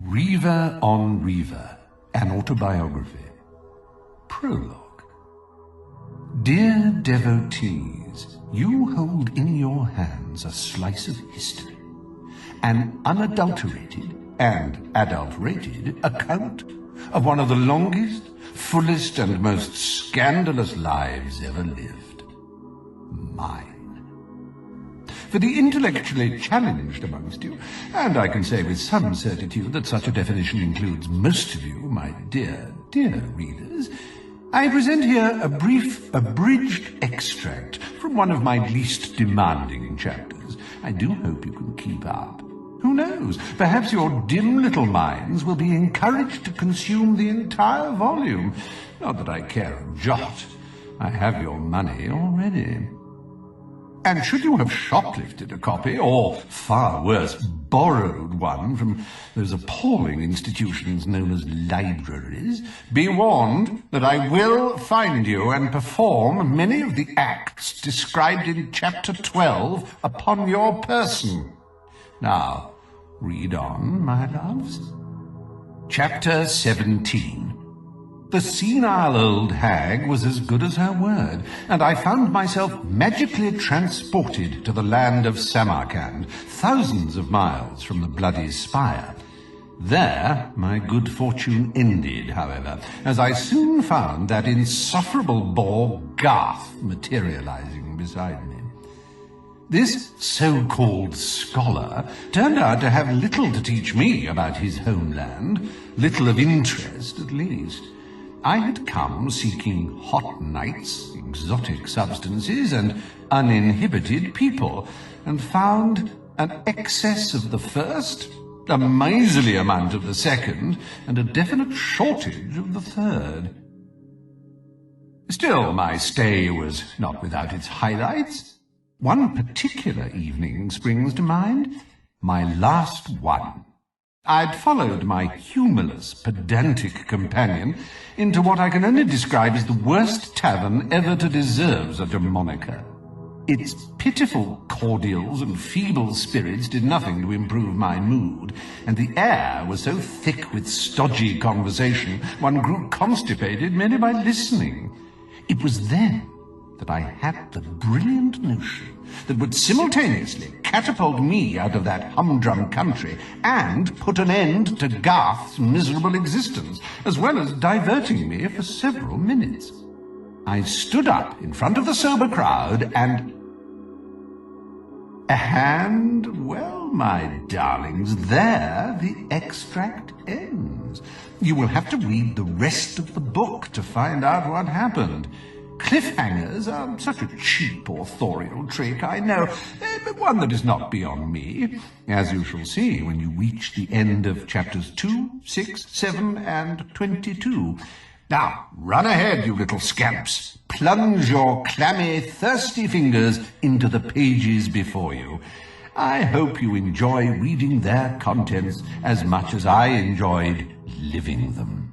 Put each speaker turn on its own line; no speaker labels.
Reaver on Reaver, an autobiography. Prologue. Dear devotees, you hold in your hands a slice of history, an unadulterated and adulterated account of one of the longest, fullest and most scandalous lives ever lived. Mine. For the intellectually challenged amongst you, and I can say with some certitude that such a definition includes most of you, my dear, dear readers, I present here a brief, abridged extract from one of my least demanding chapters. I do hope you can keep up. Who knows? Perhaps your dim little minds will be encouraged to consume the entire volume. Not that I care a jot. I have your money already. And should you have shoplifted a copy, or, far worse, borrowed one from those appalling institutions known as libraries, be warned that I will find you and perform many of the acts described in Chapter 12 upon your person. Now, read on, my loves. Chapter 17. The senile old hag was as good as her word, and I found myself magically transported to the land of Samarkand, thousands of miles from the bloody spire. There my good fortune ended, however, as I soon found that insufferable bore Garth materializing beside me. This so-called scholar turned out to have little to teach me about his homeland, little of interest at least. I had come seeking hot nights, exotic substances, and uninhibited people, and found an excess of the first, a miserly amount of the second, and a definite shortage of the third. Still, my stay was not without its highlights. One particular evening springs to mind, my last one. I'd followed my humorless, pedantic companion into what I can only describe as the worst tavern ever to deserve such a moniker. Its pitiful cordials and feeble spirits did nothing to improve my mood, and the air was so thick with stodgy conversation one grew constipated merely by listening. It was then that I had the brilliant notion that would simultaneously catapult me out of that humdrum country and put an end to Garth's miserable existence, as well as diverting me for several minutes. I stood up in front of the sober crowd and, well, my darlings, there the extract ends. You will have to read the rest of the book to find out what happened. Cliffhangers are such a cheap authorial trick, I know, but one that is not beyond me, as you shall see when you reach the end of chapters 2, 6, 7, and 22. Now, run ahead, you little scamps. Plunge your clammy, thirsty fingers into the pages before you. I hope you enjoy reading their contents as much as I enjoyed living them.